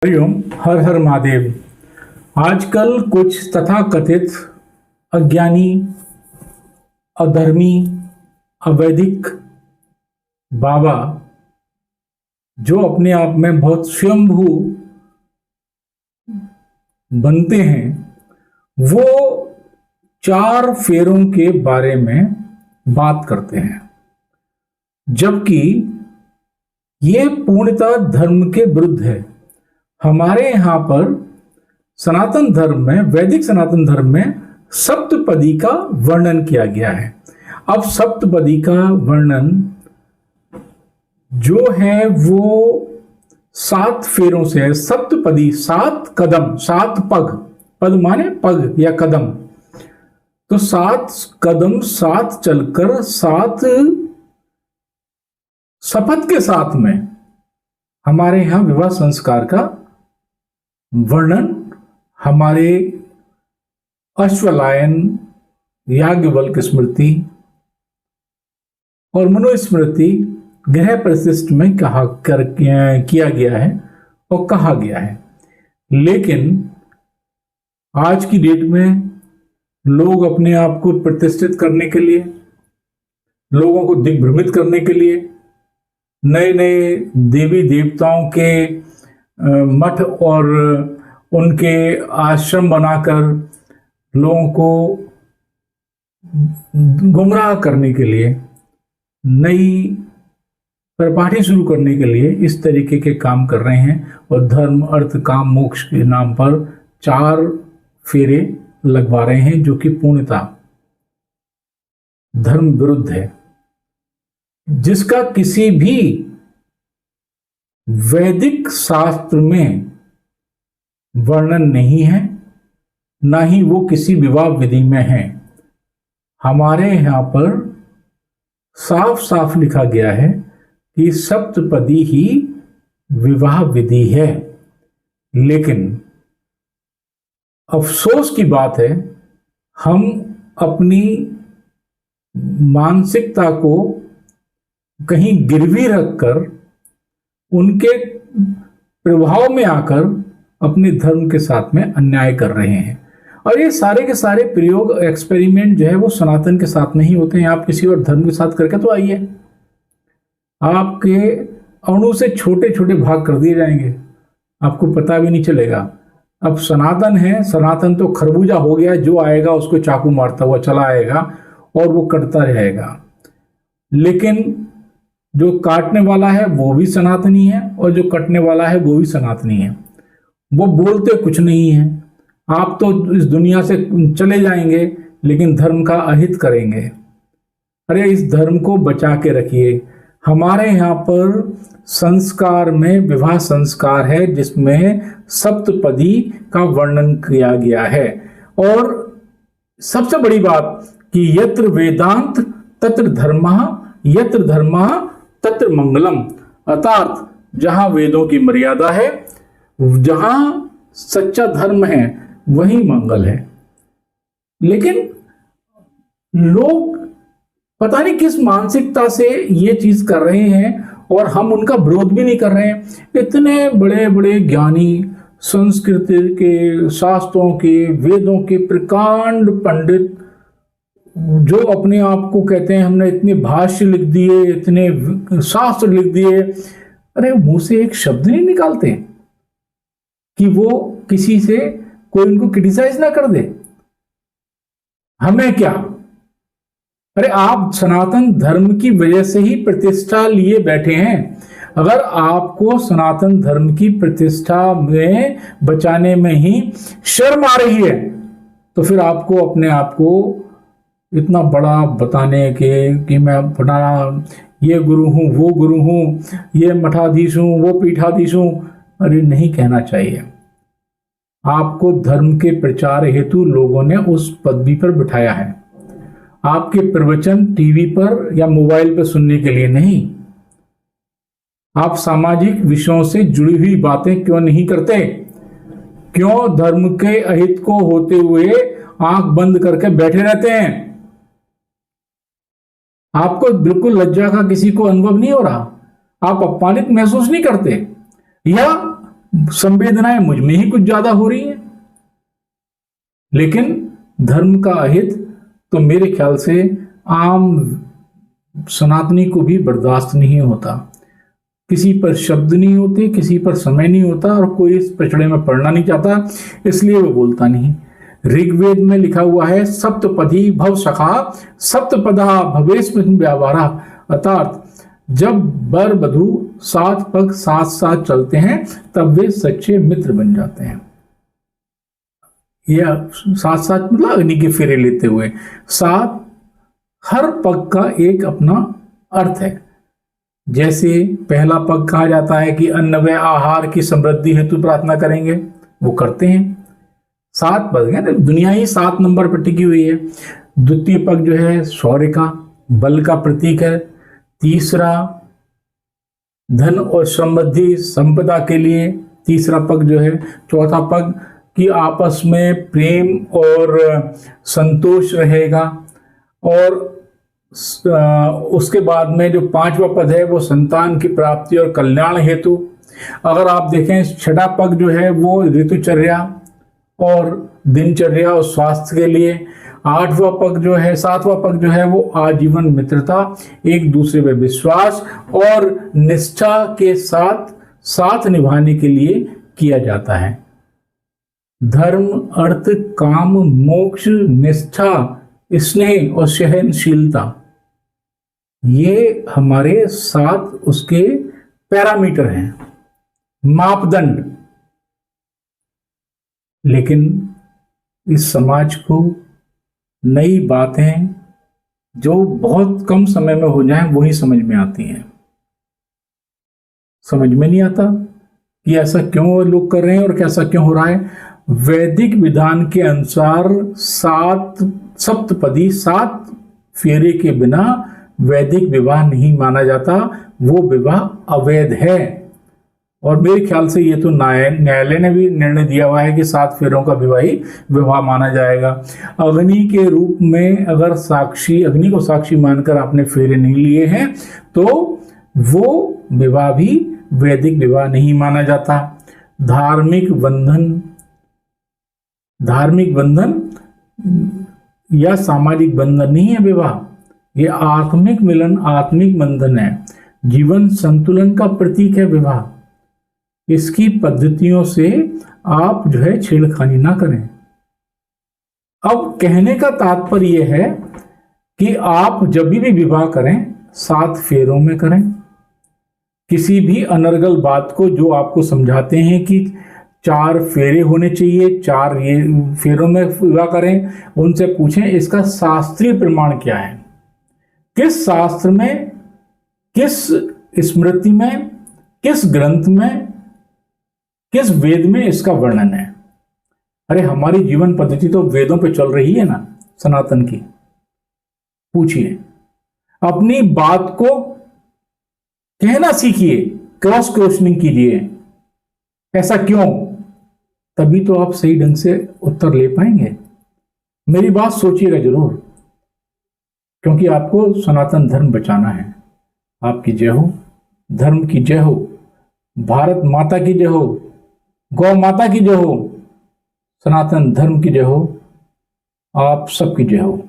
हरिओम। हर हर महादेव। आजकल कुछ तथाकथित अज्ञानी, अधर्मी, अवैधिक बाबा जो अपने आप में बहुत स्वयंभू बनते हैं, वो 4 फेरों के बारे में बात करते हैं, जबकि ये पूर्णतः धर्म के विरुद्ध है। हमारे यहाँ पर सनातन धर्म में, वैदिक सनातन धर्म में सप्तपदी का वर्णन किया गया है। अब सप्तपदी का वर्णन जो है वो 7 फेरों से है। सप्तपदी 7 कदम, 7 पग, पद माने पग या कदम, तो 7 कदम 7 चलकर 7 शपथ के साथ में हमारे यहां विवाह संस्कार का वर्णन हमारे अश्वलायन, याज्ञवल्क्य स्मृति और मनुस्मृति गृह प्रशिष्ट में किया गया है और कहा गया है। लेकिन आज की डेट में लोग अपने आप को प्रतिष्ठित करने के लिए, लोगों को दिग्भ्रमित करने के लिए नए नए देवी देवताओं के मठ और उनके आश्रम बनाकर लोगों को गुमराह करने के लिए, नई परिपाटी शुरू करने के लिए इस तरीके के काम कर रहे हैं और धर्म, अर्थ, काम, मोक्ष के नाम पर 4 फेरे लगवा रहे हैं, जो कि पूर्णतः धर्म विरुद्ध है, जिसका किसी भी वैदिक शास्त्र में वर्णन नहीं है, ना ही वो किसी विवाह विधि में है। हमारे यहाँ पर साफ साफ लिखा गया है कि सप्तपदी ही विवाह विधि है। लेकिन अफसोस की बात है, हम अपनी मानसिकता को कहीं गिरवी रखकर उनके प्रभाव में आकर अपने धर्म के साथ में अन्याय कर रहे हैं। और ये सारे के सारे प्रयोग, एक्सपेरिमेंट जो है वो सनातन के साथ नहीं होते हैं। आप किसी और धर्म के साथ करके तो आइए, आपके अणु से छोटे छोटे भाग कर दिए जाएंगे, आपको पता भी नहीं चलेगा। अब सनातन है, सनातन तो खरबूजा हो गया, जो आएगा उसको चाकू मारता हुआ चला आएगा और वो कटता रहेगा। लेकिन जो काटने वाला है वो भी सनातनी है और जो कटने वाला है वो भी सनातनी है। वो बोलते कुछ नहीं है। आप तो इस दुनिया से चले जाएंगे लेकिन धर्म का अहित करेंगे। अरे इस धर्म को बचा के रखिए। हमारे यहाँ पर संस्कार में विवाह संस्कार है, जिसमें सप्तपदी का वर्णन किया गया है। और सबसे बड़ी बात कि यत्र वेदांत तत्र धर्मः, यत्र धर्मः तत्र मंगलम, अर्थात जहां वेदों की मर्यादा है, जहां सच्चा धर्म है, वही मंगल है। लेकिन लोग पता नहीं किस मानसिकता से ये चीज कर रहे हैं और हम उनका विरोध भी नहीं कर रहे हैं। इतने बड़े बड़े ज्ञानी, संस्कृति के, शास्त्रों के, वेदों के प्रकांड पंडित जो अपने आप को कहते हैं हमने इतने भाष्य लिख दिए, इतने शास्त्र लिख दिए, अरे मुंह से एक शब्द नहीं निकालते कि वो किसी से कोई उनको क्रिटिसाइज ना कर दे। हमें क्या, अरे आप सनातन धर्म की वजह से ही प्रतिष्ठा लिए बैठे हैं। अगर आपको सनातन धर्म की प्रतिष्ठा में बचाने में ही शर्म आ रही है, तो फिर आपको अपने आप को इतना बड़ा बताने के कि मैं फलाना ये गुरु हूं, वो गुरु हूं, ये मठाधीश हूं, वो पीठाधीश हूं, अरे नहीं कहना चाहिए। आपको धर्म के प्रचार हेतु लोगों ने उस पदवी पर बिठाया है, आपके प्रवचन टीवी पर या मोबाइल पर सुनने के लिए नहीं। आप सामाजिक विषयों से जुड़ी हुई बातें क्यों नहीं करते? क्यों धर्म के अहित को होते हुए आंख बंद करके बैठे रहते हैं? आपको बिल्कुल लज्जा का किसी को अनुभव नहीं हो रहा? आप अपमानित महसूस नहीं करते? या संवेदनाएं मुझ में ही कुछ ज्यादा हो रही हैं। लेकिन धर्म का अहित तो मेरे ख्याल से आम सनातनी को भी बर्दाश्त नहीं होता। किसी पर शब्द नहीं होते, किसी पर समय नहीं होता, और कोई इस पचड़े में पड़ना नहीं चाहता, इसलिए वो बोलता नहीं। ऋग्वेद में लिखा हुआ है, सप्तपदी भव सखा सप्तपदा भवेस्मिन् व्यावहारा, अर्थात जब वर वधू 7 पग साथ साथ चलते हैं तब वे सच्चे मित्र बन जाते हैं। यह साथ साथ मतलब अग्नि के फेरे लेते हुए, 7 हर पग का एक अपना अर्थ है। जैसे पहला पग कहा जाता है कि अन्न व आहार की समृद्धि हेतु प्रार्थना करेंगे, वो करते हैं। 7 पग है ना, दुनिया ही 7 नंबर पर टिकी हुई है। द्वितीय पग जो है शौर्य का, बल का प्रतीक है। तीसरा धन और समृद्धि संपदा के लिए तीसरा पग जो है। चौथा पग कि आपस में प्रेम और संतोष रहेगा। और उसके बाद में जो 5वां पद है वो संतान की प्राप्ति और कल्याण हेतु। अगर आप देखें, 6वां पग जो है वो ऋतुचर्या और दिनचर्या और स्वास्थ्य के लिए। 8वां पग जो है, 7वां पग जो है वो आजीवन मित्रता, एक दूसरे में विश्वास और निष्ठा के साथ साथ निभाने के लिए किया जाता है। धर्म, अर्थ, काम, मोक्ष, निष्ठा, स्नेह और सहनशीलता, ये हमारे 7 उसके पैरामीटर हैं, मापदंड। लेकिन इस समाज को नई बातें जो बहुत कम समय में हो जाएं वही समझ में आती हैं। समझ में नहीं आता कि ऐसा क्यों लोग कर रहे हैं और कैसा क्यों हो रहा है। वैदिक विधान के अनुसार 7 सप्तपदी 7 फेरे के बिना वैदिक विवाह नहीं माना जाता, वो विवाह अवैध है। और मेरे ख्याल से ये तो न्यायालय ने भी निर्णय दिया हुआ है कि 7 फेरों का विवाह माना जाएगा। अग्नि के रूप में अगर साक्षी, अग्नि को साक्षी मानकर आपने फेरे नहीं लिए हैं तो वो विवाह भी वैदिक विवाह नहीं माना जाता। धार्मिक बंधन या सामाजिक बंधन नहीं है विवाह, ये आत्मिक मिलन, आत्मिक बंधन है। जीवन संतुलन का प्रतीक है विवाह। इसकी पद्धतियों से आप जो है छेड़खानी ना करें। अब कहने का तात्पर्य यह है कि आप जब भी विवाह करें 7 फेरों में करें। किसी भी अनर्गल बात को जो आपको समझाते हैं कि 4 फेरे होने चाहिए, 4 ये फेरों में विवाह करें, उनसे पूछें इसका शास्त्रीय प्रमाण क्या है, किस शास्त्र में, किस स्मृति में, किस ग्रंथ में, किस वेद में इसका वर्णन है। अरे हमारी जीवन पद्धति तो वेदों पे चल रही है ना, सनातन की। पूछिए, अपनी बात को कहना सीखिए, क्रॉस क्वेश्चनिंग कीजिए, ऐसा क्यों, तभी तो आप सही ढंग से उत्तर ले पाएंगे। मेरी बात सोचिएगा जरूर, क्योंकि आपको सनातन धर्म बचाना है। आपकी जय हो, धर्म की जय हो, भारत माता की जय हो, गौ माता की जय हो, सनातन धर्म की जय हो, आप सबकी जय हो।